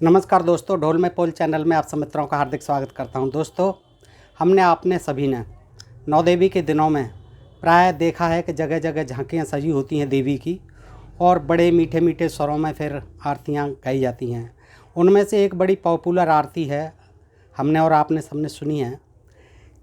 नमस्कार दोस्तों, ढोल में पोल चैनल में आप सब मित्रों का हार्दिक स्वागत करता हूं। दोस्तों, हमने आपने सभी ने नौ देवी के दिनों में प्राय देखा है कि जगह जगह झांकियां सजी होती हैं देवी की, और बड़े मीठे मीठे स्वरों में फिर आरतियां गाई जाती हैं। उनमें से एक बड़ी पॉपुलर आरती है, हमने और आपने सबने सुनी है।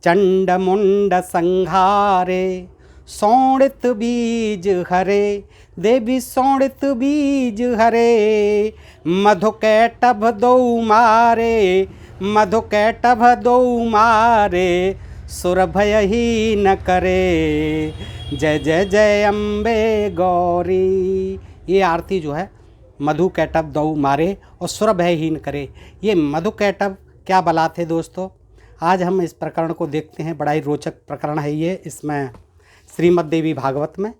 चंड मुंड संहारे सौड़ित बीज हरे, देवी सौड़ित बीज हरे, मधु कैटभ दो मारे, मधु कैटभ दो मारे, सुर भय ही न करे, जय जय जय अम्बे गौरी। ये आरती जो है मधु कैटभ दो मारे और सुर भय ही न करे। ये मधु कैटभ क्या बला थे दोस्तों? आज हम इस प्रकरण को देखते हैं। बड़ा ही रोचक प्रकरण है ये, इसमें श्रीमद् देवी भागवत में,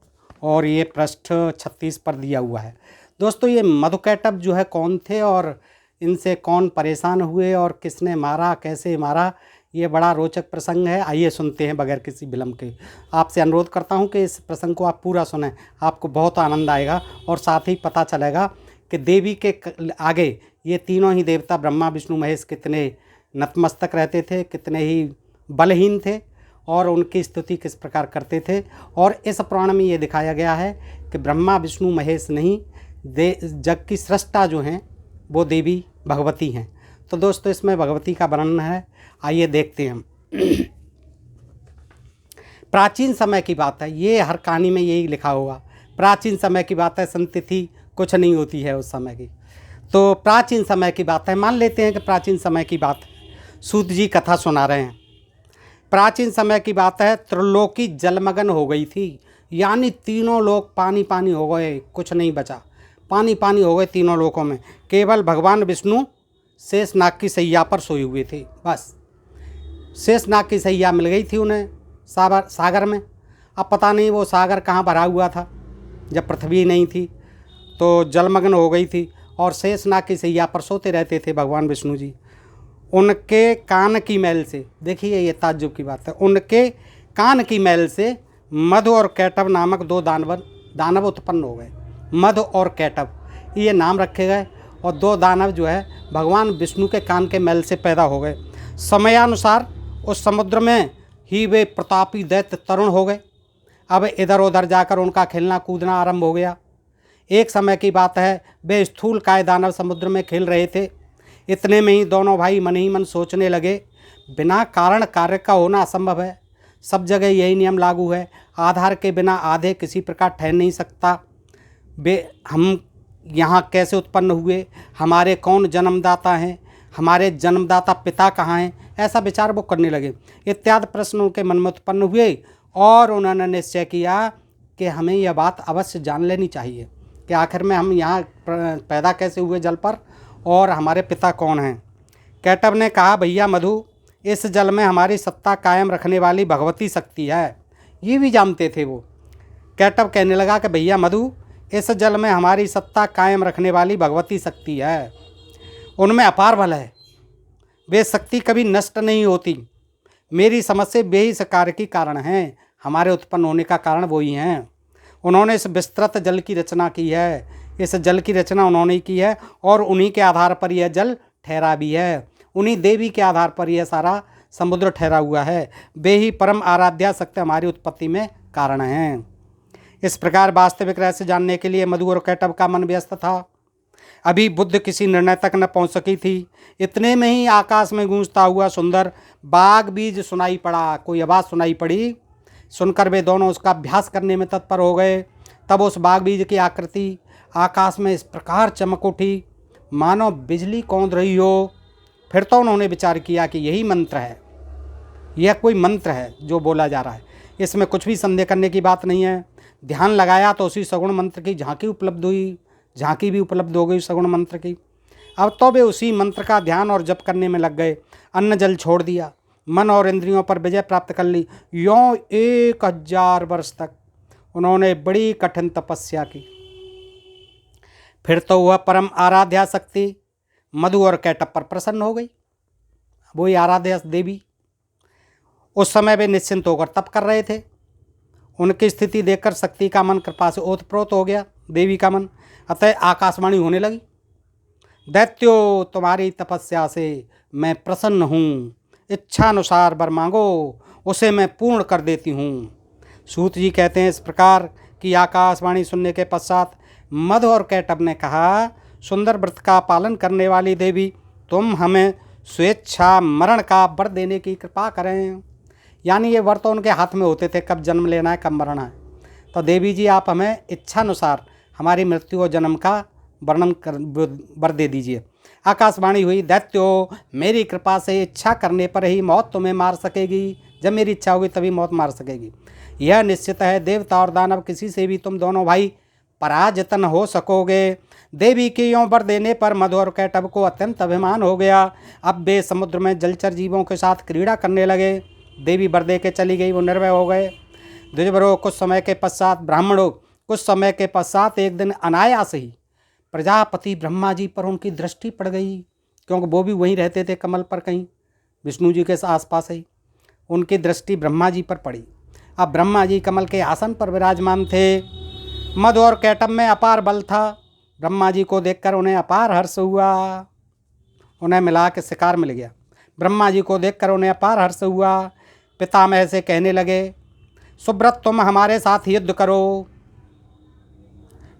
और ये पृष्ठ 36 पर दिया हुआ है। दोस्तों, ये मधु कैटभ जो है कौन थे और इनसे कौन परेशान हुए और किसने मारा, कैसे मारा, ये बड़ा रोचक प्रसंग है। आइए सुनते हैं बगैर किसी विलंब के। आपसे अनुरोध करता हूँ कि इस प्रसंग को आप पूरा सुनें, आपको बहुत आनंद आएगा और साथ ही पता चलेगा कि देवी के आगे ये तीनों ही देवता ब्रह्मा विष्णु महेश कितने नतमस्तक रहते थे, कितने ही बलहीन थे और उनकी स्तुति किस प्रकार करते थे। और इस पुराण में ये दिखाया गया है कि ब्रह्मा विष्णु महेश नहीं, जग की सृष्टा जो हैं वो देवी भगवती हैं। तो दोस्तों, इसमें भगवती का वर्णन है, आइए देखते हैं। प्राचीन समय की बात है, ये हर कहानी में यही लिखा होगा। प्राचीन समय की बात है, संतिथि कुछ नहीं होती है उस समय की। तो प्राचीन समय की बात है, मान लेते हैं कि प्राचीन समय की बात है। सूत जी कथा सुना रहे हैं। प्राचीन समय की बात है, त्रिलोकी जलमग्न हो गई थी, यानी तीनों लोग पानी पानी हो गए, कुछ नहीं बचा, पानी पानी हो गए तीनों लोकों में। केवल भगवान विष्णु शेषनाग की सैया पर सोए हुए थे। बस शेषनाग की सैया मिल गई थी उन्हें सागर में। अब पता नहीं वो सागर कहाँ भरा हुआ था, जब पृथ्वी नहीं थी तो जलमग्न हो गई थी, और शेषनाग की सैया पर सोते रहते थे भगवान विष्णु जी। उनके कान की मैल से, देखिए ये ताज्जुब की बात है, उनके कान की मैल से मधु और कैटभ नामक दो दानव उत्पन्न हो गए। मधु और कैटभ ये नाम रखे गए, और दो दानव जो है भगवान विष्णु के कान के मैल से पैदा हो गए। समयानुसार उस समुद्र में ही वे प्रतापी दैत्य तरुण हो गए। अब इधर उधर जाकर उनका खेलना कूदना आरंभ हो गया। एक समय की बात है, वे स्थूल काय दानव समुद्र में खेल रहे थे। इतने में ही दोनों भाई मन ही मन सोचने लगे, बिना कारण कार्य का होना असंभव है। सब जगह यही नियम लागू है, आधार के बिना आधे किसी प्रकार ठहर नहीं सकता। हम यहाँ कैसे उत्पन्न हुए, हमारे कौन जन्मदाता हैं, हमारे जन्मदाता पिता कहाँ हैं, ऐसा विचार वो करने लगे। इत्यादि प्रश्न उनके मन में उत्पन्न हुए, और उन्होंने निश्चय किया कि हमें यह बात अवश्य जान लेनी चाहिए कि आखिर में हम यहाँ पैदा कैसे हुए जल पर, और हमारे पिता कौन हैं। कैटभ ने कहा, भैया मधु, इस जल में हमारी सत्ता कायम रखने वाली भगवती शक्ति है। ये भी जानते थे वो। कैटभ कहने लगा कि भैया मधु, इस जल में हमारी सत्ता कायम रखने वाली भगवती शक्ति है, उनमें अपार बल है, वे शक्ति कभी नष्ट नहीं होती। मेरी समझ से वे ही इस कार्य की कारण हैं, हमारे उत्पन्न होने का कारण वही हैं। उन्होंने इस विस्तृत जल की रचना की है, इस जल की रचना उन्होंने की है, और उन्हीं के आधार पर यह जल ठहरा भी है। उन्हीं देवी के आधार पर यह सारा समुद्र ठहरा हुआ है। वे ही परम आराध्या शक्ति हमारी उत्पत्ति में कारण हैं। इस प्रकार वास्तविक रहस्य जानने के लिए मधु और कैटभ का मन व्यस्त था। अभी बुद्ध किसी निर्णय तक न पहुंच सकी थी। इतने में ही आकाश में गूंजता हुआ सुंदर बाग बीज सुनाई पड़ा। कोई आवाज़ सुनाई पड़ी, सुनकर वे दोनों उसका अभ्यास करने में तत्पर हो गए। तब उस बाग बीज की आकृति आकाश में इस प्रकार चमक उठी मानो बिजली कौंध रही हो। फिर तो उन्होंने विचार किया कि यही मंत्र है, यह कोई मंत्र है जो बोला जा रहा है, इसमें कुछ भी संदेह करने की बात नहीं है। ध्यान लगाया तो उसी सगुण मंत्र की झांकी उपलब्ध हुई, झांकी भी उपलब्ध हो गई सगुण मंत्र की। अब तो वे उसी मंत्र का ध्यान और जप करने में लग गए। अन्न जल छोड़ दिया, मन और इंद्रियों पर विजय प्राप्त कर ली। यों 1000 वर्ष तक उन्होंने बड़ी कठिन तपस्या की। फिर तो वह परम आराध्या शक्ति मधु और कैटभ पर प्रसन्न हो गई, वही आराध्या देवी। उस समय वे निश्चिंत होकर तप कर रहे थे। उनकी स्थिति देखकर शक्ति का मन कृपा से ओतप्रोत हो गया, देवी का मन। अतः आकाशवाणी होने लगी, दैत्यो, तुम्हारी तपस्या से मैं प्रसन्न हूँ, इच्छानुसार वर मांगो, उसे मैं पूर्ण कर देती हूँ। सूत जी कहते हैं, इस प्रकार की आकाशवाणी सुनने के पश्चात मधु और कैटभ ने कहा, सुंदर व्रत का पालन करने वाली देवी, तुम हमें स्वेच्छा मरण का वर देने की कृपा करें। यानी ये वर तो उनके हाथ में होते थे, कब जन्म लेना है, कब मरना है। तो देवी जी, आप हमें इच्छानुसार हमारी मृत्यु और जन्म का वर्णन कर वर दे दीजिए। आकाशवाणी हुई, दैत्यो, मेरी कृपा से इच्छा करने पर ही मौत तुम्हें मार सकेगी। जब मेरी इच्छा होगी तभी मौत मार सकेगी। यह निश्चित है, देवता और दानव किसी से भी तुम दोनों भाई पराजित न हो सकोगे। देवी के यों वर देने पर मधु और कैटभ को अत्यंत अभिमान हो गया। अब वे समुद्र में जलचर जीवों के साथ क्रीड़ा करने लगे। देवी वर दे के चली गई, वो निर्भय हो गए। द्विजवरो, कुछ समय के पश्चात ब्राह्मणों, कुछ समय के पश्चात एक दिन अनायास ही प्रजापति ब्रह्मा जी पर उनकी दृष्टि पड़ गई, क्योंकि वो भी वहीं रहते थे, कमल पर कहीं विष्णु जी के आसपास ही। उनकी दृष्टि ब्रह्मा जी पर पड़ी। अब ब्रह्मा जी कमल के आसन पर विराजमान थे। मधु और कैटभ में अपार बल था। ब्रह्मा जी को देखकर उन्हें अपार हर्ष हुआ। उन्हें मिला के शिकार मिल गया। ब्रह्मा जी को देखकर उन्हें अपार हर्ष हुआ। पितामह से कहने लगे, सुब्रत, तुम हमारे साथ युद्ध करो।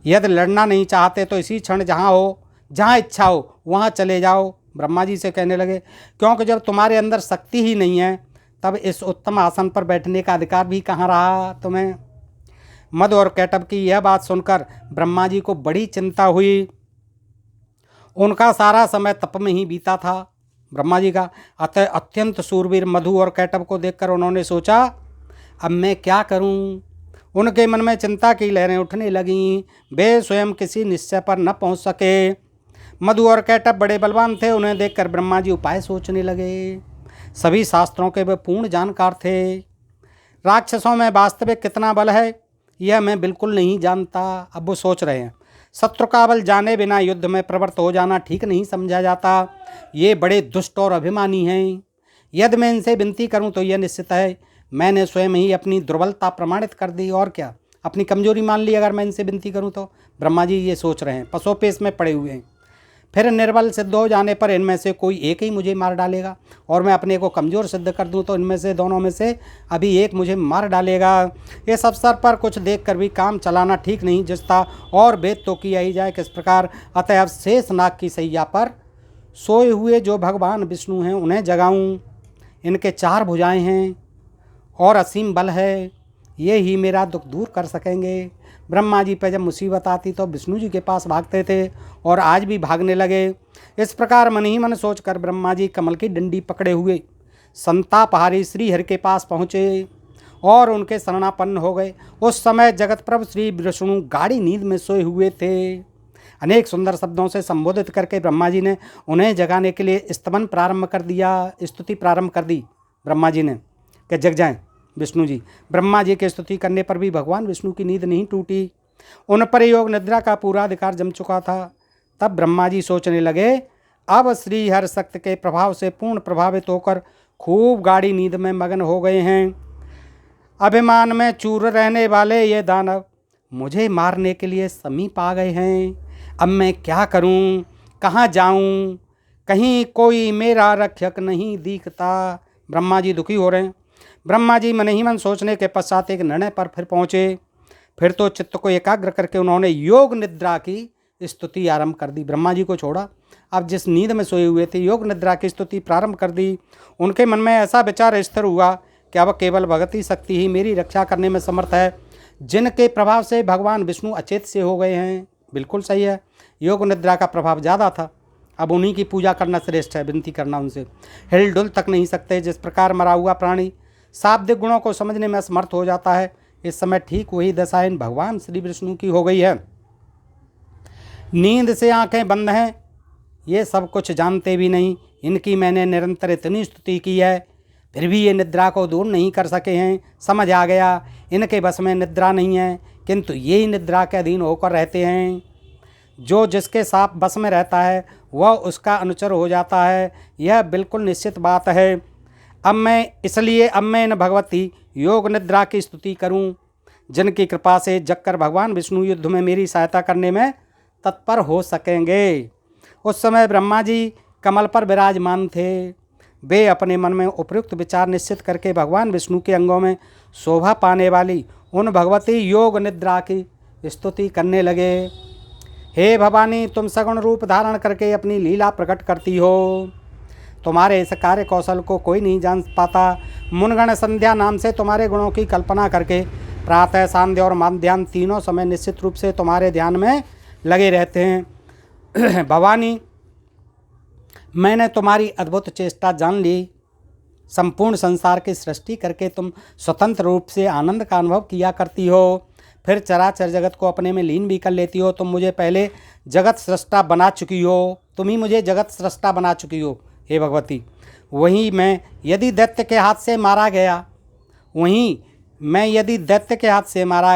यदि लड़ना नहीं चाहते तो इसी क्षण जहाँ हो, जहाँ इच्छा हो वहाँ चले जाओ। ब्रह्मा जी से कहने लगे, क्योंकि जब तुम्हारे अंदर शक्ति ही नहीं है, तब इस उत्तम आसन पर बैठने का अधिकार भी कहाँ रहा तुम्हें। मधु और कैटभ की यह बात सुनकर ब्रह्मा जी को बड़ी चिंता हुई। उनका सारा समय तप में ही बीता था, ब्रह्मा जी का। अतः अत्यंत शूरवीर मधु और कैटभ को देखकर उन्होंने सोचा, अब मैं क्या करूं। उनके मन में चिंता की लहरें उठने लगीं। वे स्वयं किसी निश्चय पर न पहुंच सके। मधु और कैटभ बड़े बलवान थे। उन्हें देखकर ब्रह्मा जी उपाय सोचने लगे। सभी शास्त्रों के वे पूर्ण जानकार थे। राक्षसों में वास्तविक कितना बल है यह मैं बिल्कुल नहीं जानता। अब वो सोच रहे हैं, शत्रु का बल जाने बिना युद्ध में प्रवृत्त हो जाना ठीक नहीं समझा जाता। ये बड़े दुष्ट और अभिमानी हैं। यदि मैं इनसे विनती करूं तो यह निश्चित है मैंने स्वयं ही अपनी दुर्बलता प्रमाणित कर दी, और क्या, अपनी कमजोरी मान ली अगर मैं इनसे विनती करूं तो। ब्रह्मा जी ये सोच रहे हैं, पसोपेश में पड़े हुए हैं। फिर निर्बल सिद्ध हो जाने पर इनमें से कोई एक ही मुझे मार डालेगा, और मैं अपने को कमज़ोर सिद्ध कर दूं तो इनमें से दोनों में से अभी एक मुझे मार डालेगा। इस अवसर पर कुछ देख कर भी काम चलाना ठीक नहीं जचता, और वेद तो किया ही जाए किस प्रकार। अतः अब शेष नाग की सैया पर सोए हुए जो भगवान विष्णु हैं उन्हें जगाऊं। इनके 4 भुजाएं हैं और असीम बल है, ये ही मेरा दुख दूर कर सकेंगे। ब्रह्मा जी पर जब मुसीबत आती तो विष्णु जी के पास भागते थे, और आज भी भागने लगे। इस प्रकार मन ही मन सोचकर ब्रह्मा जी कमल की डंडी पकड़े हुए संतापहारी श्री हरि के पास पहुँचे और उनके शरणापन्न हो गए। उस समय जगत प्रभु श्री विष्णु गाढ़ी नींद में सोए हुए थे। अनेक सुंदर शब्दों से संबोधित करके ब्रह्मा जी ने उन्हें जगाने के लिए स्तवन प्रारंभ कर दिया, स्तुति प्रारंभ कर दी ब्रह्मा जी ने कि जग जाएं विष्णु जी। ब्रह्मा जी की स्तुति करने पर भी भगवान विष्णु की नींद नहीं टूटी। उन पर योग निद्रा का पूरा अधिकार जम चुका था। तब ब्रह्मा जी सोचने लगे, अब श्री हर शक्ति के प्रभाव से पूर्ण प्रभावित होकर खूब गाढ़ी नींद में मगन हो गए हैं। अभिमान में चूर रहने वाले ये दानव मुझे मारने के लिए समीप आ गए हैं। अब मैं क्या करूं, कहाँ जाऊं, कहीं कोई मेरा रक्षक नहीं दिखता। ब्रह्मा जी दुखी हो रहे हैं। ब्रह्मा जी मन ही मन सोचने के पश्चात एक निर्णय पर फिर पहुँचे। फिर तो चित्त को एकाग्र करके उन्होंने योग निद्रा की स्तुति आरंभ कर दी। ब्रह्मा जी को छोड़ा, अब जिस नींद में सोए हुए थे योग निद्रा की स्तुति प्रारंभ कर दी। उनके मन में ऐसा विचार स्थिर हुआ कि अब केवल भगवती शक्ति ही मेरी रक्षा करने में समर्थ है, जिनके प्रभाव से भगवान विष्णु अचेत से हो गए हैं। बिल्कुल सही है, योग निद्रा का प्रभाव ज़्यादा था। अब उन्हीं की पूजा करना श्रेष्ठ है, विनती करना उनसे। हिल डुल तक नहीं सकते। जिस प्रकार मरा हुआ प्राणी शाब्दिक गुणों को समझने में असमर्थ हो जाता है, इस समय ठीक वही दशा इन भगवान श्री विष्णु की हो गई है। नींद से आंखें बंद हैं, ये सब कुछ जानते भी नहीं। इनकी मैंने निरंतर इतनी स्तुति की है, फिर भी ये निद्रा को दूर नहीं कर सके हैं। समझ आ गया इनके बस में निद्रा नहीं है, किंतु ये ही निद्रा के अधीन होकर रहते हैं। जो जिसके साथ बस में रहता है वह उसका अनुचर हो जाता है, यह बिल्कुल निश्चित बात है। अब मैं इन भगवती योग निद्रा की स्तुति करूं, जिनकी कृपा से जगकर भगवान विष्णु युद्ध में मेरी सहायता करने में तत्पर हो सकेंगे। उस समय ब्रह्मा जी कमल पर विराजमान थे। वे अपने मन में उपयुक्त विचार निश्चित करके भगवान विष्णु के अंगों में शोभा पाने वाली उन भगवती योग निद्रा की स्तुति करने लगे। हे भवानी, तुम सगुण रूप धारण करके अपनी लीला प्रकट करती हो। तुम्हारे इस कार्य कौशल को कोई नहीं जान पाता। मुनगण संध्या नाम से तुम्हारे गुणों की कल्पना करके प्रातः, सांध्य और माध्याह्न तीनों समय निश्चित रूप से तुम्हारे ध्यान में लगे रहते हैं। भवानी, मैंने तुम्हारी अद्भुत चेष्टा जान ली। संपूर्ण संसार की सृष्टि करके तुम स्वतंत्र रूप से आनंद का अनुभव किया करती हो, फिर चराचर जगत को अपने में लीन भी कर लेती हो। तुम मुझे पहले जगत सृष्टा बना चुकी हो। तुम ही मुझे जगत सृष्टा बना चुकी हो हे भगवती। वहीं मैं यदि दैत्य के हाथ से मारा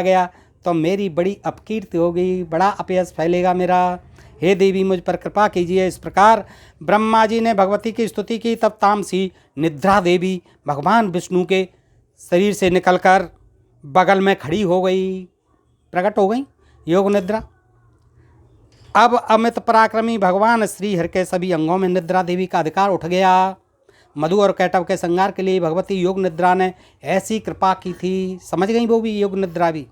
गया तो मेरी बड़ी अपकीर्ति होगी, बड़ा अपयश फैलेगा मेरा। हे देवी, मुझ पर कृपा कीजिए। इस प्रकार ब्रह्मा जी ने भगवती की स्तुति की। तब तामसी निद्रा देवी भगवान विष्णु के शरीर से निकलकर बगल में खड़ी हो गई, प्रकट हो गई योग निद्रा। अब अमित पराक्रमी भगवान श्री हरि के सभी अंगों में निद्रा देवी का अधिकार उठ गया। मधु और कैटव के संहार के लिए भगवती योग निद्रा ने ऐसी कृपा की थी। समझ गई वो भी, योग निद्रा भी।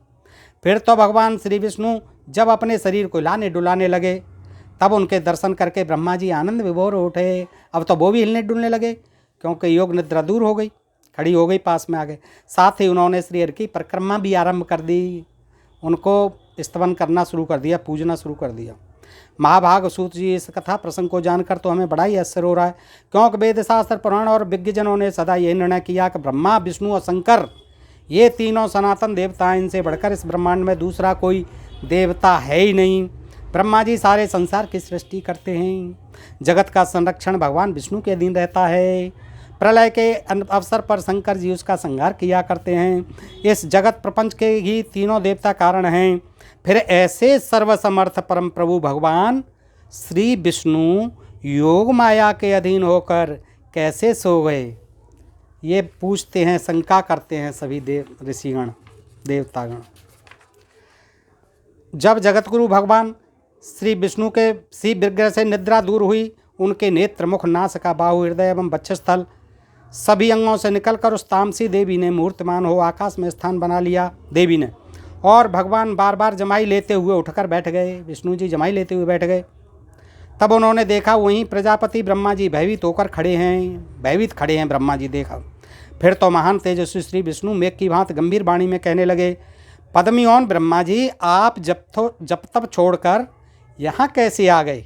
फिर तो भगवान श्री विष्णु जब अपने शरीर को हिलाने डुलाने लगे, तब उनके दर्शन करके ब्रह्मा जी आनंद विभोर उठे। अब तो वो भी हिलने डुलने लगे, क्योंकि योग निद्रा दूर हो गई, खड़ी हो गई, पास में आ गए। साथ ही उन्होंने श्री हरि की परिक्रमा भी आरंभ कर दी। उनको स्तवन करना शुरू कर दिया, पूजना शुरू कर दिया। महाभाग सूत जी इस कथा प्रसंग को जानकर तो हमें बड़ा ही आश्चर्य हो रहा है, क्योंकि वेद शास्त्र पुराण और विज्ञजनों ने सदा यही निर्णय किया कि ब्रह्मा, विष्णु और शंकर ये तीनों सनातन देवता हैं। इनसे बढ़कर इस ब्रह्मांड में दूसरा कोई देवता है ही नहीं। ब्रह्मा जी सारे संसार की सृष्टि करते हैं। जगत का संरक्षण भगवान विष्णु के अधीन रहता है। प्रलय के अवसर पर शंकर जी उसका संहार किया करते हैं। इस जगत प्रपंच के ही तीनों देवता कारण हैं। फिर ऐसे सर्वसमर्थ परम प्रभु भगवान श्री विष्णु योग माया के अधीन होकर कैसे सो गए, ये पूछते हैं, शंका करते हैं सभी ऋषिगण देवतागण। जब जगतगुरु भगवान श्री विष्णु के श्री विग्रह से निद्रा दूर हुई, उनके नेत्र, मुख, नासिका, बाहु, हृदय एवं वक्षस्थल सभी अंगों से निकलकर उस तामसी देवी ने मूर्तिमान हो आकाश में स्थान बना लिया देवी ने। और भगवान बार बार जमाई लेते हुए उठकर बैठ गए। विष्णु जी जमाई लेते हुए बैठ गए। तब उन्होंने देखा वहीं प्रजापति ब्रह्मा जी भयभीत होकर खड़े हैं ब्रह्मा जी देखा। फिर तो महान तेजस्वी श्री विष्णु मेघ की भांति गंभीर वाणी में कहने लगे, पद्मियोन ब्रह्मा जी, आप जब तब छोड़कर यहाँ कैसे आ गए?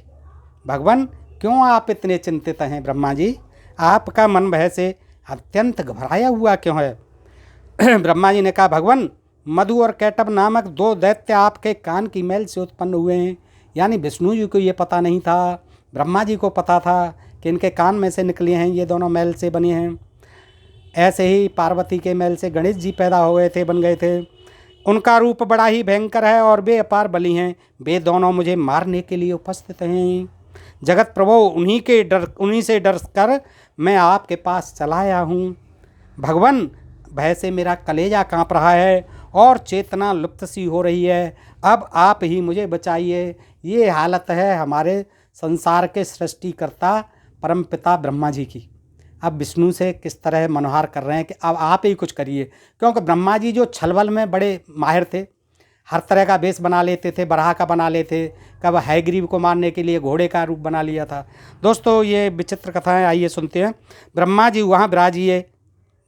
भगवान, क्यों आप इतने चिंतित हैं? ब्रह्मा जी, आपका मन भय से अत्यंत घबराया हुआ क्यों है? ब्रह्मा जी ने कहा, भगवान, मधु और कैटव नामक दो दैत्य आपके कान की मैल से उत्पन्न हुए हैं। यानी विष्णु जी को ये पता नहीं था, ब्रह्मा जी को पता था कि इनके कान में से निकले हैं, ये दोनों मैल से बने हैं। ऐसे ही पार्वती के मैल से गणेश जी पैदा हो गए थे, बन गए थे। उनका रूप बड़ा ही भयंकर है और वे अपार बली हैं। वे दोनों मुझे मारने के लिए उपस्थित हैं। जगत प्रभु, उन्हीं से डर कर मैं आपके पास चला आया हूँ। भगवान, भय से मेरा कलेजा काँप रहा है और चेतना लुप्त सी हो रही है। अब आप ही मुझे बचाइए। ये हालत है हमारे संसार के सृष्टिकर्ता परमपिता ब्रह्मा जी की। अब विष्णु से किस तरह मनोहार कर रहे हैं कि अब आप ही कुछ करिए, क्योंकि ब्रह्मा जी जो छलबल में बड़े माहिर थे, हर तरह का वेश बना लेते थे, बराह का बना लेते, कब हयग्रीव को मारने के लिए घोड़े का रूप बना लिया था। दोस्तों, ये विचित्र कथाएं, आइए सुनते हैं। ब्रह्मा जी वहाँ विराजिए।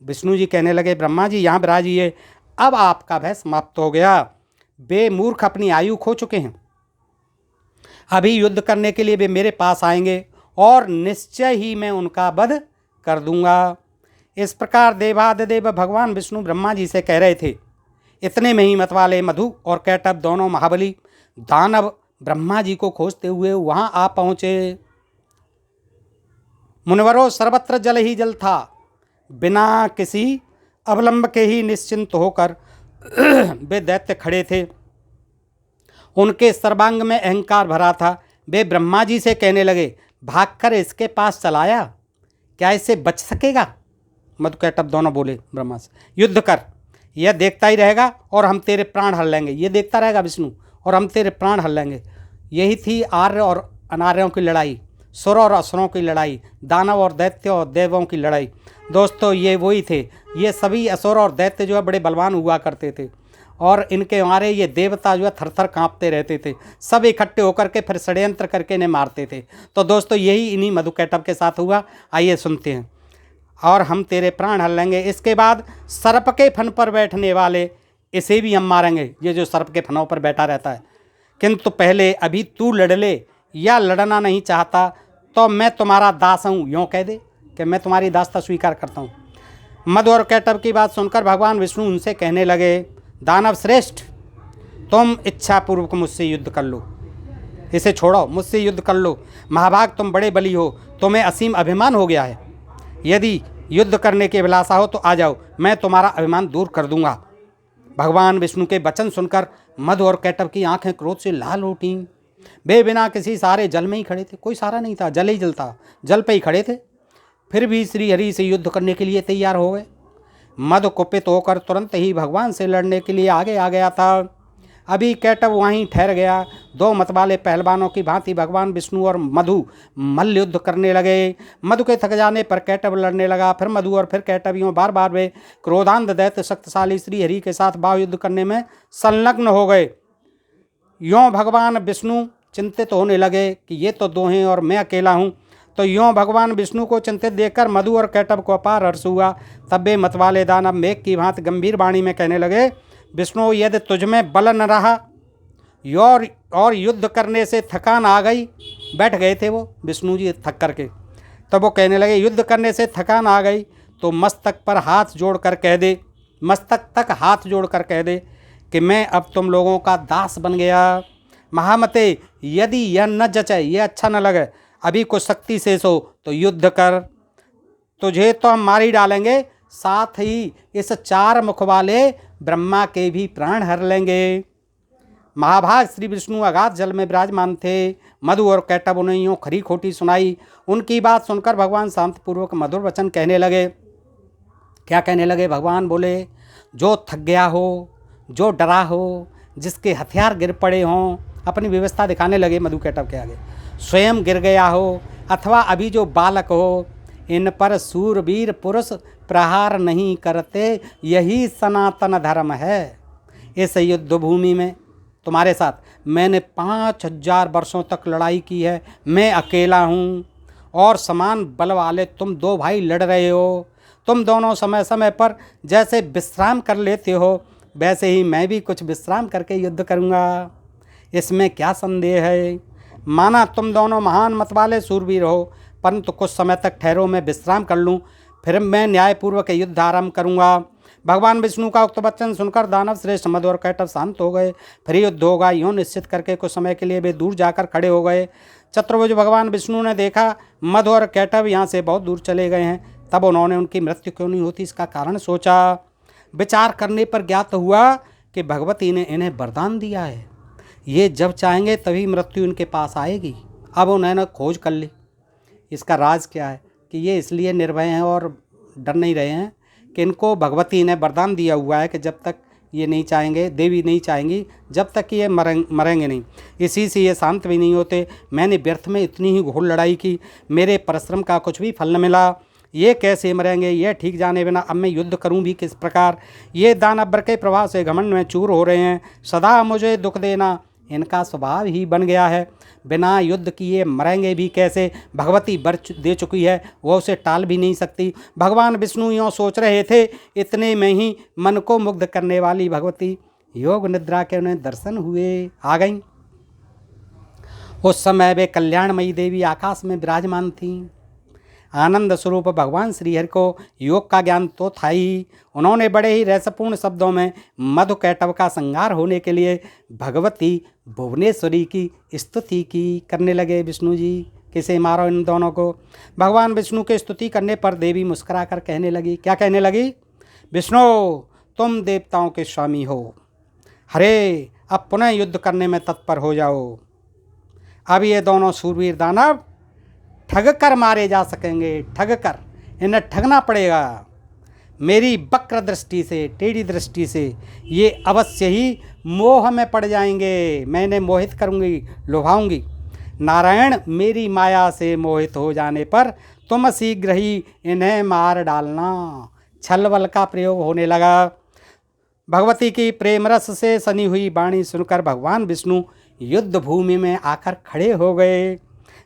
विष्णु जी कहने लगे, ब्रह्मा जी यहाँ विराजिए, अब आपका भय समाप्त हो गया। वे मूर्ख अपनी आयु खो चुके हैं। अभी युद्ध करने के लिए वे मेरे पास आएंगे और निश्चय ही मैं उनका वध कर दूंगा। इस प्रकार देवाधिदेव भगवान विष्णु ब्रह्मा जी से कह रहे थे। इतने में ही मतवाले मधु और कैटव दोनों महाबली दानव ब्रह्मा जी को खोजते हुए वहां आ पहुंचे। मुनिवरों, सर्वत्र जल ही जल था। बिना किसी अवलंब के ही निश्चिंत होकर वे दैत्य खड़े थे। उनके सर्वांग में अहंकार भरा था। वे ब्रह्मा जी से कहने लगे, भागकर इसके पास चलाया, क्या इससे बच सकेगा? मधु कैटव दोनों बोले ब्रह्मा से, युद्ध कर, यह देखता ही रहेगा और हम तेरे प्राण हर लेंगे। ये देखता रहेगा विष्णु और हम तेरे प्राण हर लेंगे। यही थी आर्य और अनार्यों की लड़ाई, सुर और असुरों की लड़ाई, दानव और दैत्य और देवों की लड़ाई। दोस्तों ये वही थे, ये सभी असुर और दैत्य जो है बड़े बलवान हुआ करते थे और इनके मारे ये देवता जो है थर थर काँपते रहते थे। सब इकट्ठे होकर के फिर षड्यंत्र करके इन्हें मारते थे। तो दोस्तों यही इन्हीं मधुकैटभ के साथ हुआ। आइए सुनते हैं। और हम तेरे प्राण हर लेंगे। इसके बाद सर्प के फन पर बैठने वाले, इसे भी हम मारेंगे, ये जो सर्प के फनों पर बैठा रहता है। किंतु पहले अभी तू लड़ ले, या लड़ना नहीं चाहता तो मैं तुम्हारा दास हूँ, यूँ कह दे कि मैं तुम्हारी दासता स्वीकार करता हूँ। मधु और कैटभ की बात सुनकर भगवान विष्णु उनसे कहने लगे, दानव श्रेष्ठ, तुम इच्छापूर्वक मुझसे युद्ध कर लो, इसे छोड़ो, मुझसे युद्ध कर लो। महाभाग तुम बड़े बली हो, तुम्हें असीम अभिमान हो गया है। यदि युद्ध करने की अभिलाषा हो तो आ जाओ, मैं तुम्हारा अभिमान दूर कर दूंगा। भगवान विष्णु के वचन सुनकर मधु और कैटभ की आंखें क्रोध से लाल उठीं। वे बिना किसी सहारे जल में ही खड़े थे, कोई सहारा नहीं था, जल ही जल था, जल पे ही खड़े थे। फिर भी श्री हरि से युद्ध करने के लिए तैयार हो गए। मधु कुपित होकर तुरंत ही भगवान से लड़ने के लिए आगे आ गया था। अभी कैटभ वहीं ठहर गया। दो मतवाले पहलवानों की भांति भगवान विष्णु और मधु मल्ल युद्ध करने लगे। मधु के थक जाने पर कैटभ लड़ने लगा, फिर मधु और फिर कैटभ, यूँ बार बार वे क्रोधांध दैत्य शक्तिशाली श्री हरि के साथ बाहु युद्ध करने में संलग्न हो गए। यूँ भगवान विष्णु चिंतित होने लगे कि ये तो दो हैं और मैं अकेला हूँ। तो यूँ भगवान विष्णु को चिंतित देखकर मधु और कैटभ को अपार हर्ष हुआ। तब वे मतवाले दानव मेघ की भांति गंभीर वाणी में कहने लगे, विष्णु यदि तुझमें बल न रहा और युद्ध करने से थकान आ गई, बैठ गए थे वो विष्णु जी थक करके, तब वो कहने लगे, युद्ध करने से थकान आ गई तो मस्तक पर हाथ जोड़ कर कह दे, मस्तक तक हाथ जोड़ कर कह दे कि मैं अब तुम लोगों का दास बन गया। महामते, यदि यह न जचे, यह अच्छा न लगे, अभी कुछ शक्ति शेष हो तो युद्ध कर, तुझे तो हम मार ही डालेंगे, साथ ही इस चार मुख वाले ब्रह्मा के भी प्राण हर लेंगे। महाभाग श्री विष्णु अगाध जल में विराजमान थे। मधु और कैटभ उन्हें यूँ खरी खोटी सुनाई। उनकी बात सुनकर भगवान शांतिपूर्वक मधुर वचन कहने लगे। क्या कहने लगे? भगवान बोले, जो थक गया हो, जो डरा हो, जिसके हथियार गिर पड़े हों, अपनी व्यवस्था दिखाने लगे मधु कैटभ के आगे, स्वयं गिर गया हो अथवा अभी जो बालक हो, इन पर सूरवीर पुरुष प्रहार नहीं करते, यही सनातन धर्म है। इस युद्ध भूमि में तुम्हारे साथ मैंने 5000 वर्षों तक लड़ाई की है, मैं अकेला हूँ और समान बल वाले तुम दो भाई लड़ रहे हो। तुम दोनों समय समय पर जैसे विश्राम कर लेते हो, वैसे ही मैं भी कुछ विश्राम करके युद्ध करूँगा, इसमें क्या संदेह है। माना तुम दोनों महान मत वाले सूरवीर हो, परंतु कुछ समय तक ठहरो, मैं विश्राम कर लूँ, फिर मैं न्यायपूर्वक युद्ध आरंभ करूँगा। भगवान विष्णु का उक्त वचन सुनकर दानव श्रेष्ठ मधु और कैटभ शांत हो गए। फिर युद्ध होगा यूँ निश्चित करके कुछ समय के लिए वे दूर जाकर खड़े हो गए। चतुर्भुज भगवान विष्णु ने देखा मधु और कैटभ यहाँ से बहुत दूर चले गए हैं, तब उन्होंने उनकी मृत्यु क्यों नहीं होती इसका कारण सोचा। विचार करने पर ज्ञात हुआ कि भगवती ने इन्हें वरदान दिया है, ये जब चाहेंगे तभी मृत्यु इनके पास आएगी। अब उन्होंने खोज कर ली। इसका राज क्या है कि ये इसलिए निर्भय हैं और डर नहीं रहे हैं कि इनको भगवती ने वरदान दिया हुआ है कि जब तक ये नहीं चाहेंगे, देवी नहीं चाहेंगी, जब तक कि ये मरेंगे नहीं। इसी से ये शांत भी नहीं होते। मैंने व्यर्थ में इतनी ही घोर लड़ाई की, मेरे परिश्रम का कुछ भी फल न मिला। ये कैसे मरेंगे, यह ठीक जाने बिना अब मैं युद्ध करूं भी किस प्रकार। ये दानव के प्रभाव से घमंड में चूर हो रहे हैं, सदा मुझे दुख देना इनका स्वभाव ही बन गया है। बिना युद्ध किए मरेंगे भी कैसे। भगवती वर दे चुकी है, वह उसे टाल भी नहीं सकती। भगवान विष्णु यों सोच रहे थे, इतने में ही मन को मुग्ध करने वाली भगवती योग निद्रा के उन्हें दर्शन हुए, आ गईं। उस समय वे कल्याणमयी देवी आकाश में विराजमान थीं। आनंद स्वरूप भगवान श्रीहरि को योग का ज्ञान तो था ही। उन्होंने बड़े ही रसपूर्ण शब्दों में मधु कैटभ का संहार होने के लिए भगवती भुवनेश्वरी की स्तुति की करने लगे। विष्णु जी, किसे मारो इन दोनों को। भगवान विष्णु की स्तुति करने पर देवी मुस्कुराकर कहने लगी। क्या कहने लगी? विष्णु, तुम देवताओं के स्वामी हो, हरे अब पुनः युद्ध करने में तत्पर हो जाओ। अब ये दोनों सूरवीर दानव ठग कर मारे जा सकेंगे, ठग कर, इन्हें ठगना पड़ेगा। मेरी वक्र दृष्टि से, टेढ़ी दृष्टि से ये अवश्य ही मोह में पड़ जाएंगे। मैं इन्हें मोहित करूंगी, लुभाऊंगी। नारायण मेरी माया से मोहित हो जाने पर तुम शीघ्र ही इन्हें मार डालना। छल बल का प्रयोग होने लगा। भगवती की प्रेम रस से सनी हुई वाणी सुनकर भगवान विष्णु युद्ध भूमि में आकर खड़े हो गए।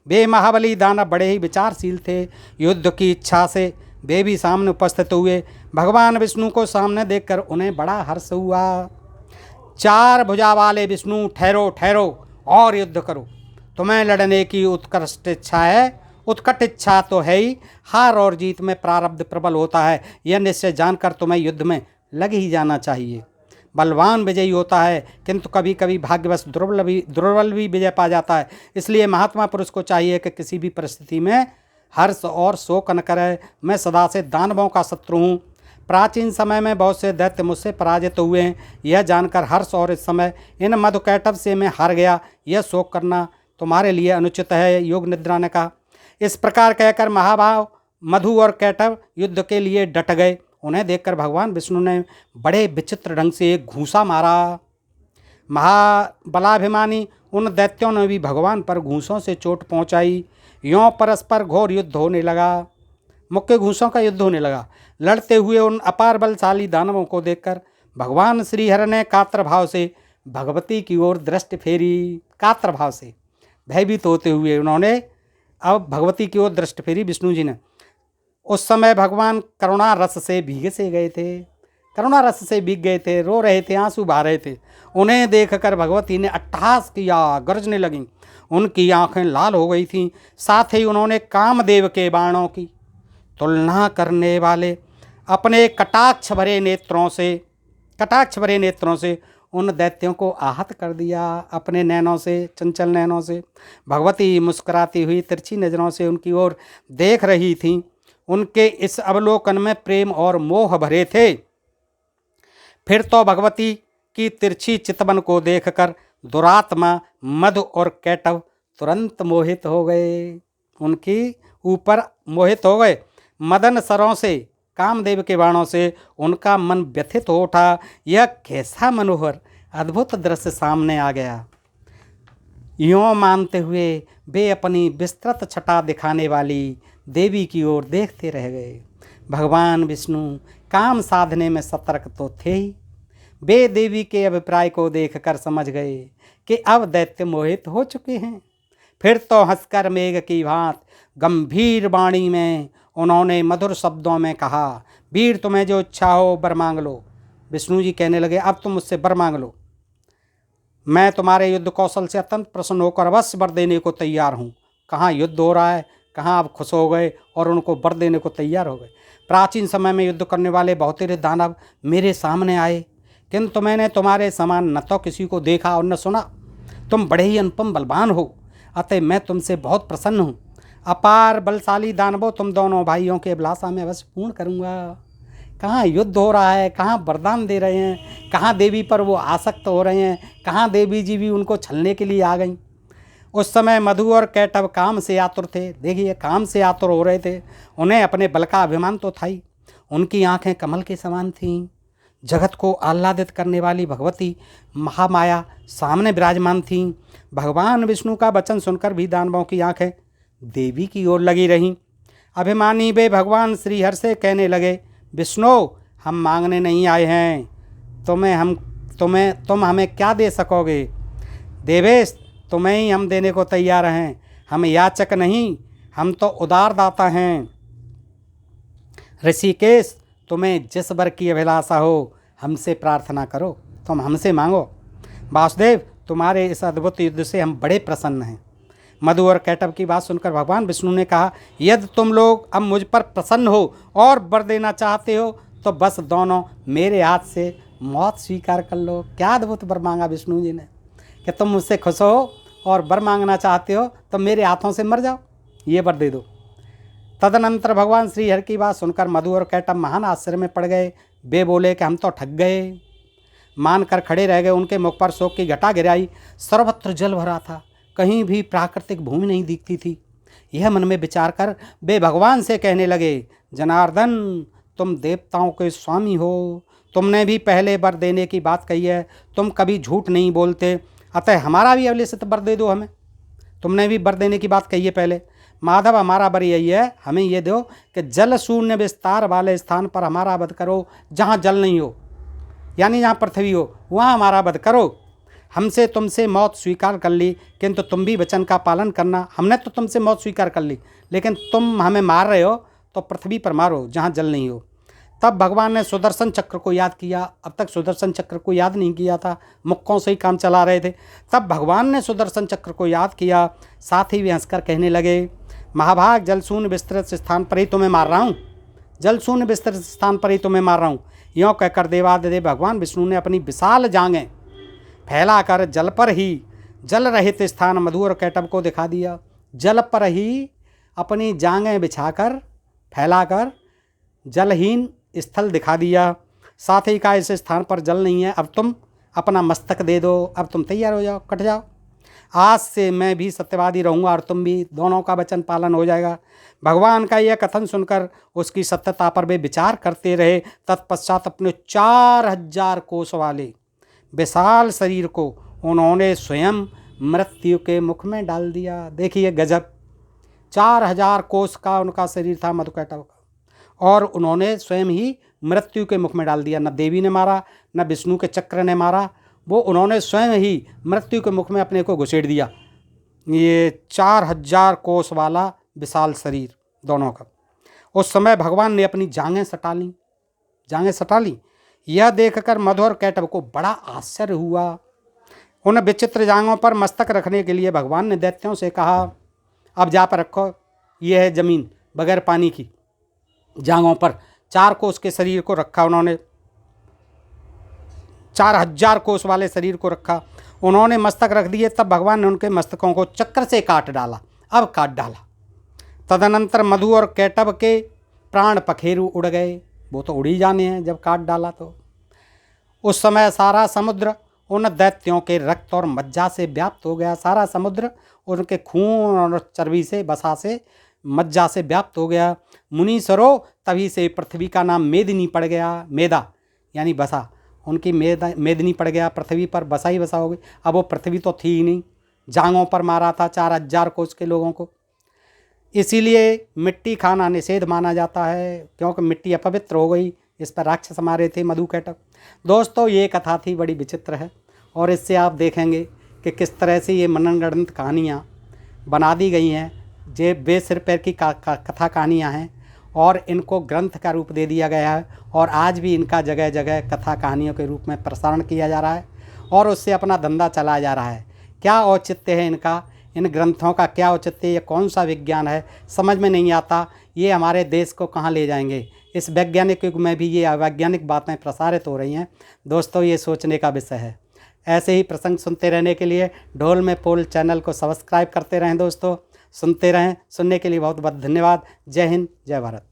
वे महाबली दानव बड़े ही विचारशील थे। युद्ध की इच्छा से वे भी सामने उपस्थित हुए। भगवान विष्णु को सामने देखकर उन्हें बड़ा हर्ष हुआ। चार भुजा वाले विष्णु, ठहरो ठहरो और युद्ध करो। तुम्हें लड़ने की उत्कृष्ट इच्छा है, उत्कट इच्छा तो है ही। हार और जीत में प्रारब्ध प्रबल होता है, यह निश्चय जानकर तुम्हें युद्ध में लग ही जाना चाहिए। बलवान विजयी होता है, किंतु कभी कभी भाग्यवश दुर्बल भी विजय पा जाता है। इसलिए महात्मा पुरुष को चाहिए कि किसी भी परिस्थिति में हर्ष और शोक न करे। मैं सदा से दानवों का शत्रु हूँ। प्राचीन समय में बहुत से दैत्य मुझसे पराजित हुए हैं। यह जानकर हर्ष और इस समय इन मधुकैटभ से मैं हार गया, यह शोक करना तुम्हारे लिए अनुचित है। योग निद्रा ने कहा। इस प्रकार कहकर महाभाव मधु और कैटभ युद्ध के लिए डट गए। उन्हें देखकर भगवान विष्णु ने बड़े विचित्र ढंग से एक घूंसा मारा। महाबलाभिमानी उन दैत्यों ने भी भगवान पर घूंसों से चोट पहुंचाई। यों परस्पर घोर युद्ध होने लगा। मुख्य घूंसों का युद्ध होने लगा। लड़ते हुए उन अपार बलशाली दानवों को देखकर भगवान श्रीहरि ने कातर भाव से भगवती की ओर दृष्टि फेरी। कातर भाव से भयभीत होते हुए उन्होंने अब भगवती की ओर दृष्टि फेरी विष्णु जी ने। उस समय भगवान करुणा रस से भीगे से गए थे, करुणा रस से भीग गए थे, रो रहे थे, आंसू बहा रहे थे। उन्हें देखकर भगवती ने अट्टहास किया, गरजने लगीं। उनकी आंखें लाल हो गई थीं। साथ ही उन्होंने कामदेव के बाणों की तुलना करने वाले अपने कटाक्ष भरे नेत्रों से उन दैत्यों को आहत कर दिया। अपने नैनों से, चंचल नैनों से भगवती मुस्कुराती हुई तिरछी नज़रों से उनकी ओर देख रही थीं। उनके इस अवलोकन में प्रेम और मोह भरे थे। फिर तो भगवती की तिरछी चितवन को देखकर दुरात्मा मधु और कैटभ तुरंत मोहित हो गए, उनकी ऊपर मोहित हो गए। मदन सरों से, कामदेव के बाणों से उनका मन व्यथित हो उठा। यह कैसा मनोहर अद्भुत दृश्य सामने आ गया। यों मानते हुए वे अपनी विस्तृत छटा दिखाने वाली देवी की ओर देखते रह गए। भगवान विष्णु काम साधने में सतर्क तो थे ही। वे देवी के अभिप्राय को देखकर समझ गए कि अब दैत्य मोहित हो चुके हैं। फिर तो हंसकर मेघ की भांत गंभीर वाणी में उन्होंने मधुर शब्दों में कहा, वीर तुम्हें जो इच्छा हो वर मांग लो। विष्णु जी कहने लगे, अब तुम मुझसे वर मांग लो। मैं तुम्हारे युद्ध कौशल से अत्यंत प्रसन्न होकर अवश्य वर देने को तैयार हूँ। कहाँ युद्ध हो रहा है, कहाँ आप खुश हो गए और उनको वर देने को तैयार हो गए। प्राचीन समय में युद्ध करने वाले बहुतेरे दानव मेरे सामने आए, किंतु मैंने तुम्हारे समान न तो किसी को देखा और न सुना। तुम बड़े ही अनुपम बलवान हो, अतः मैं तुमसे बहुत प्रसन्न हूँ। अपार बलशाली दानवों, तुम दोनों भाइयों के अभिलाषा में अवश्य पूर्ण करूँगा। कहाँ युद्ध हो रहा है, कहाँ वरदान दे रहे हैं, कहाँ देवी पर वो आसक्त हो रहे हैं, कहाँ देवी जी भी उनको छलने के लिए आ गईं। उस समय मधु और कैटभ काम से आतुर थे। देखिए, काम से आतुर हो रहे थे। उन्हें अपने बल का अभिमान तो था ही। उनकी आंखें कमल के समान थीं। जगत को आह्लादित करने वाली भगवती महामाया सामने विराजमान थीं। भगवान विष्णु का वचन सुनकर भी दानवों की आंखें देवी की ओर लगी रहीं। अभिमानी वे भगवान श्रीहरि से कहने लगे, विष्णु, हम मांगने नहीं आए हैं। तुम हमें क्या दे सकोगे? देवेश, तुम्हें ही हम देने को तैयार हैं। हम याचक नहीं, हम तो उदार दाता हैं। ऋषिकेश, तुम्हें जिस वर की अभिलाषा हो हमसे प्रार्थना करो, तुम हमसे मांगो। वासुदेव, तुम्हारे इस अद्भुत युद्ध से हम बड़े प्रसन्न हैं। मधु और कैटभ की बात सुनकर भगवान विष्णु ने कहा, यदि तुम लोग अब मुझ पर प्रसन्न हो और वर देना चाहते हो तो बस दोनों मेरे हाथ से मौत स्वीकार कर लो। क्या अद्भुत वर मांगा विष्णु जी ने कि तुम मुझसे खुश हो और वर मांगना चाहते हो तो मेरे हाथों से मर जाओ, ये वर दे दो। तदनंतर भगवान श्रीहरि की बात सुनकर मधु और कैटभ महान आश्चर्य में पड़ गए। वे बोले कि हम तो ठग गए। मानकर खड़े रह गए। उनके मुख पर शोक की घटा गिराई। सर्वत्र जल भरा था, कहीं भी प्राकृतिक भूमि नहीं दिखती थी। यह मन में विचार कर वे भगवान से कहने लगे, जनार्दन, तुम देवताओं के स्वामी हो, तुमने भी पहले वर देने की बात कही है, तुम कभी झूठ नहीं बोलते, अतः हमारा भी अभिलषित वर दे दो हमें। तुमने भी वर देने की बात कही है पहले। माधव हमारा वर यही है, हमें ये दो कि जल शून्य विस्तार वाले स्थान पर हमारा वध करो, जहाँ जल नहीं हो, यानी जहाँ पृथ्वी हो वहाँ हमारा वध करो। हमसे तुमसे मौत स्वीकार कर ली, किंतु तुम भी वचन का पालन करना। हमने तो तुमसे मौत स्वीकार कर ली, लेकिन तुम हमें मार रहे हो तो पृथ्वी पर मारो जहाँ जल नहीं हो। तब भगवान ने सुदर्शन चक्र को याद किया। अब तक सुदर्शन चक्र को याद नहीं किया था, मुक्कों से ही काम चला रहे थे। तब भगवान ने सुदर्शन चक्र को याद किया। साथ ही वे हंसकर कहने लगे, महाभाग, जलशून्य विस्तृत स्थान पर ही तुम्हें मार रहा हूँ, जलशून्य विस्तृत स्थान पर ही तुम्हें मार रहा हूँ। यों कहकर देवादिदेव भगवान विष्णु ने अपनी विशाल जांघें फैलाकर जल पर ही, जल रहित स्थान मधु और कैटभ को दिखा दिया। जल पर ही अपनी जांघें बिछाकर फैलाकर जलहीन स्थल दिखा दिया। साथ ही कहा, इस स्थान पर जल नहीं है, अब तुम अपना मस्तक दे दो, अब तुम तैयार हो जाओ, कट जाओ। आज से मैं भी सत्यवादी रहूँगा और तुम भी, दोनों का वचन पालन हो जाएगा। भगवान का यह कथन सुनकर उसकी सत्यता पर वे विचार करते रहे। तत्पश्चात अपने 4000 कोष वाले विशाल शरीर को उन्होंने स्वयं मृत्यु के मुख में डाल दिया। देखिए गजब, 4000 कोष का उनका शरीर था मधुकैटभ का, और उन्होंने स्वयं ही मृत्यु के मुख में डाल दिया। न देवी ने मारा, न विष्णु के चक्र ने मारा, वो उन्होंने स्वयं ही मृत्यु के मुख में अपने को घुसेड़ दिया। ये 4000 कोष वाला विशाल शरीर दोनों का। उस समय भगवान ने अपनी जांघें सटा ली। यह देखकर मधु और कैटभ को बड़ा आश्चर्य हुआ। उन विचित्र जांघों पर मस्तक रखने के लिए भगवान ने दैत्यों से कहा, अब जा पर रखो, यह है जमीन बगैर पानी की। जांघों पर 4 कोष के शरीर को रखा उन्होंने, 4000 कोष वाले शरीर को रखा, उन्होंने मस्तक रख दिए। तब भगवान ने उनके मस्तकों को चक्र से काट डाला। अब काट डाला। तदनंतर मधु और कैटभ के प्राण पखेरु उड़ गए। वो तो उड़ ही जाने हैं जब काट डाला तो। उस समय सारा समुद्र उन दैत्यों के रक्त और मज्जा से व्याप्त हो गया। सारा समुद्र उनके खून और चर्बी से, बसा से, मज्जा से व्याप्त हो गया। मुनीश्वरों, तभी से पृथ्वी का नाम मेदिनी पड़ गया। मेदा यानी बसा, उनकी मेदिनी पड़ गया। पृथ्वी पर बसा ही बसा हो गई। अब वो पृथ्वी तो थी ही नहीं, जांघों पर मारा था 4000 कोष के लोगों को। इसीलिए मिट्टी खाना निषेध माना जाता है, क्योंकि मिट्टी अपवित्र हो गई। इस पर राक्षस मारे थे मधु कैटभ। दोस्तों, ये कथा थी, बड़ी विचित्र है, और इससे आप देखेंगे कि किस तरह से ये मनगढ़ंत कहानियाँ बना दी गई हैं। जे बेसिर पैर की कथा कहानियाँ हैं, और इनको ग्रंथ का रूप दे दिया गया है, और आज भी इनका जगह जगह कथा कहानियों के रूप में प्रसारण किया जा रहा है, और उससे अपना धंधा चलाया जा रहा है। क्या औचित्य है इनका, इन ग्रंथों का क्या औचित्य, ये कौन सा विज्ञान है, समझ में नहीं आता। ये हमारे देश को कहाँ ले जाएंगे। इस वैज्ञानिक युग में भी ये अवैज्ञानिक बातें प्रसारित हो रही हैं। दोस्तों, ये सोचने का विषय है। ऐसे ही प्रसंग सुनते रहने के लिए ढोल में पोल चैनल को सब्सक्राइब करते रहें। दोस्तों, सुनते रहें। सुनने के लिए बहुत बहुत धन्यवाद। जय हिंद, जय भारत।